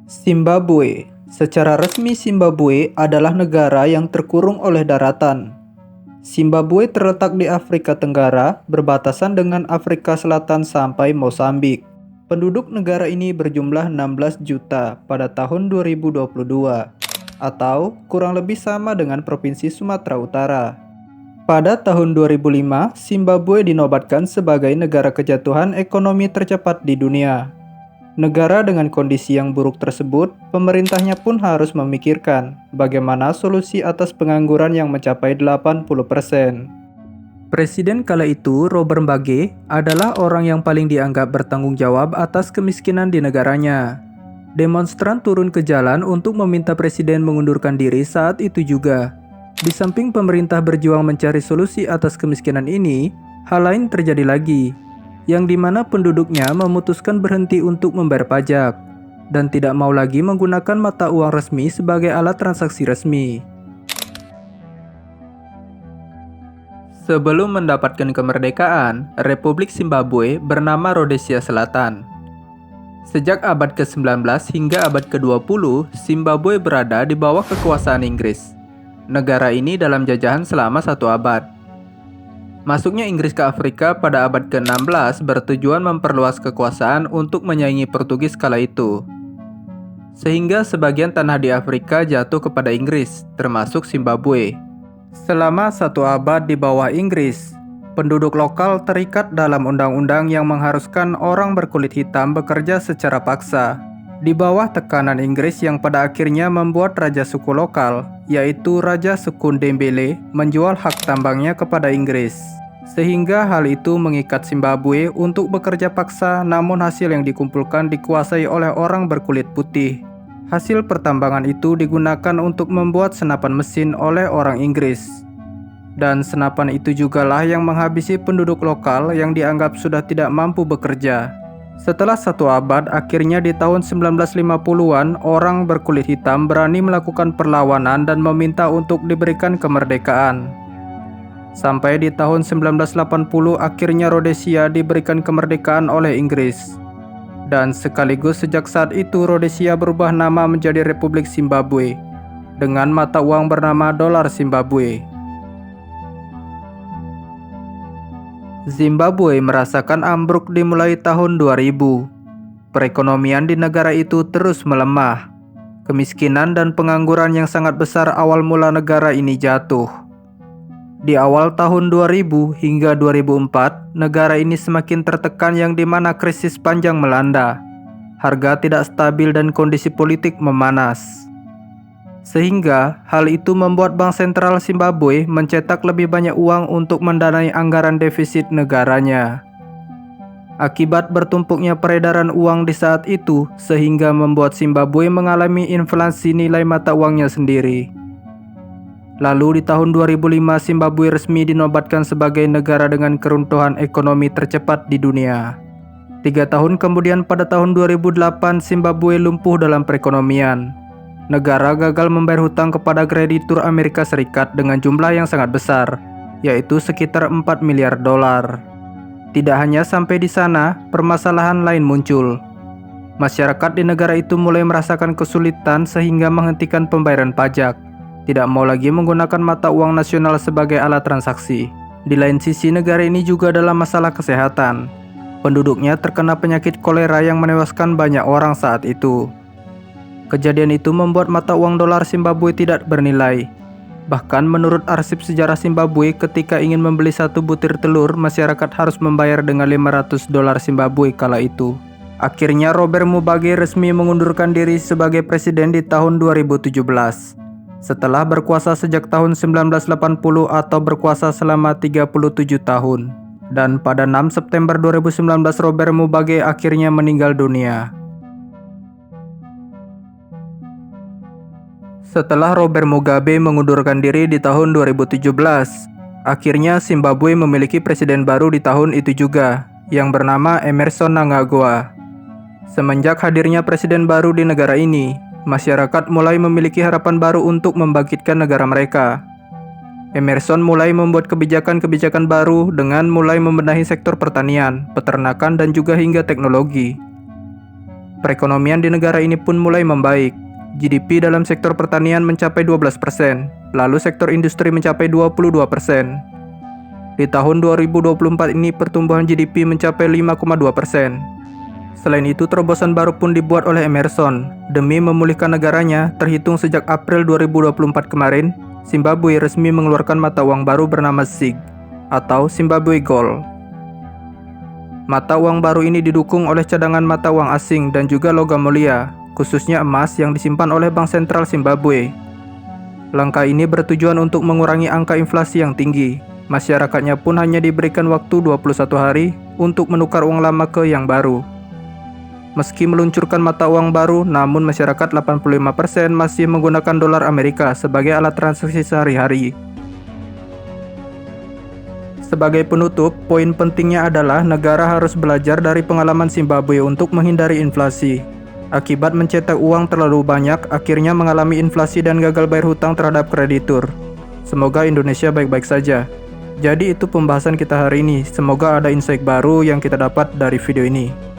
Zimbabwe. Secara resmi Zimbabwe adalah negara yang terkurung oleh daratan. Zimbabwe terletak di Afrika Tenggara, berbatasan dengan Afrika Selatan sampai Mozambik. Penduduk negara ini berjumlah 16 juta pada tahun 2022, atau kurang lebih sama dengan Provinsi Sumatera Utara. Pada tahun 2005, Zimbabwe dinobatkan sebagai negara kejatuhan ekonomi tercepat di dunia. Negara dengan kondisi yang buruk tersebut, pemerintahnya pun harus memikirkan bagaimana solusi atas pengangguran yang mencapai 80%. Presiden kala itu, Robert Mugabe, adalah orang yang paling dianggap bertanggung jawab atas kemiskinan di negaranya. Demonstran turun ke jalan untuk meminta presiden mengundurkan diri saat itu juga. Di samping pemerintah berjuang mencari solusi atas kemiskinan ini, hal lain terjadi lagi, yang dimana penduduknya memutuskan berhenti untuk membayar pajak dan tidak mau lagi menggunakan mata uang resmi sebagai alat transaksi resmi. Sebelum mendapatkan kemerdekaan, Republik Zimbabwe bernama Rhodesia Selatan. Sejak abad ke-19 hingga abad ke-20, Zimbabwe berada di bawah kekuasaan Inggris. Negara ini dalam jajahan selama 1 abad. Masuknya Inggris ke Afrika pada abad ke-16 bertujuan memperluas kekuasaan untuk menyaingi Portugis kala itu. Sehingga sebagian tanah di Afrika jatuh kepada Inggris, termasuk Zimbabwe. Selama 1 abad di bawah Inggris, penduduk lokal terikat dalam undang-undang yang mengharuskan orang berkulit hitam bekerja secara paksa, di bawah tekanan Inggris yang pada akhirnya membuat raja suku lokal, yaitu Raja suku Ndebele, menjual hak tambangnya kepada Inggris. Sehingga hal itu mengikat Zimbabwe untuk bekerja paksa, namun hasil yang dikumpulkan dikuasai oleh orang berkulit putih. Hasil pertambangan itu digunakan untuk membuat senapan mesin oleh orang Inggris. Dan senapan itu jugalah yang menghabisi penduduk lokal yang dianggap sudah tidak mampu bekerja. Setelah 1 abad, akhirnya di tahun 1950-an, orang berkulit hitam berani melakukan perlawanan dan meminta untuk diberikan kemerdekaan. Sampai di tahun 1980, akhirnya Rhodesia diberikan kemerdekaan oleh Inggris. Dan sekaligus sejak saat itu, Rhodesia berubah nama menjadi Republik Zimbabwe, dengan mata uang bernama dolar Zimbabwe. Zimbabwe merasakan ambruk dimulai tahun 2000. Perekonomian di negara itu terus melemah. Kemiskinan dan pengangguran yang sangat besar awal mula negara ini jatuh. Di awal tahun 2000 hingga 2004, negara ini semakin tertekan yang dimana krisis panjang melanda. Harga tidak stabil dan kondisi politik memanas. Sehingga hal itu membuat Bank Sentral Zimbabwe mencetak lebih banyak uang untuk mendanai anggaran defisit negaranya. Akibat bertumpuknya peredaran uang di saat itu, sehingga membuat Zimbabwe mengalami inflasi nilai mata uangnya sendiri. Lalu di tahun 2005, Zimbabwe resmi dinobatkan sebagai negara dengan keruntuhan ekonomi tercepat di dunia. 3 tahun kemudian pada tahun 2008, Zimbabwe lumpuh dalam perekonomian. Negara gagal membayar hutang kepada kreditur Amerika Serikat dengan jumlah yang sangat besar, yaitu sekitar 4 miliar dolar. Tidak hanya sampai di sana, permasalahan lain muncul. Masyarakat di negara itu mulai merasakan kesulitan sehingga menghentikan pembayaran pajak, tidak mau lagi menggunakan mata uang nasional sebagai alat transaksi. Di lain sisi, negara ini juga dalam masalah kesehatan. Penduduknya terkena penyakit kolera yang menewaskan banyak orang saat itu. Kejadian itu membuat mata uang dolar Zimbabwe tidak bernilai. Bahkan menurut arsip sejarah Zimbabwe, ketika ingin membeli 1 butir telur, masyarakat harus membayar dengan 500 dolar Zimbabwe kala itu. Akhirnya Robert Mugabe resmi mengundurkan diri sebagai presiden di tahun 2017. Setelah berkuasa sejak tahun 1980 atau berkuasa selama 37 tahun. Dan pada 6 September 2019 Robert Mugabe akhirnya meninggal dunia. Setelah Robert Mugabe mengundurkan diri di tahun 2017, akhirnya Zimbabwe memiliki presiden baru di tahun itu juga, yang bernama Emmerson Mnangagwa. Semenjak hadirnya presiden baru di negara ini, masyarakat mulai memiliki harapan baru untuk membangkitkan negara mereka. Emerson mulai membuat kebijakan-kebijakan baru dengan mulai membenahi sektor pertanian, peternakan, dan juga hingga teknologi. Perekonomian di negara ini pun mulai membaik. GDP dalam sektor pertanian mencapai 12%, lalu sektor industri mencapai 22%. Di tahun 2024 ini pertumbuhan GDP mencapai 5,2%. Selain itu, terobosan baru pun dibuat oleh Emerson demi memulihkan negaranya. Terhitung sejak April 2024 kemarin, Zimbabwe resmi mengeluarkan mata uang baru bernama ZiG atau Zimbabwe Gold. Mata uang baru ini didukung oleh cadangan mata uang asing dan juga logam mulia, khususnya emas yang disimpan oleh Bank Sentral Zimbabwe. Langkah ini bertujuan untuk mengurangi angka inflasi yang tinggi. Masyarakatnya pun hanya diberikan waktu 21 hari untuk menukar uang lama ke yang baru. Meski meluncurkan mata uang baru, namun masyarakat 85% masih menggunakan dolar Amerika sebagai alat transaksi sehari-hari. Sebagai penutup, poin pentingnya adalah negara harus belajar dari pengalaman Zimbabwe untuk menghindari inflasi. Akibat mencetak uang terlalu banyak, akhirnya mengalami inflasi dan gagal bayar hutang terhadap kreditur. Semoga Indonesia baik-baik saja. Jadi itu pembahasan kita hari ini. Semoga ada insight baru yang kita dapat dari video ini.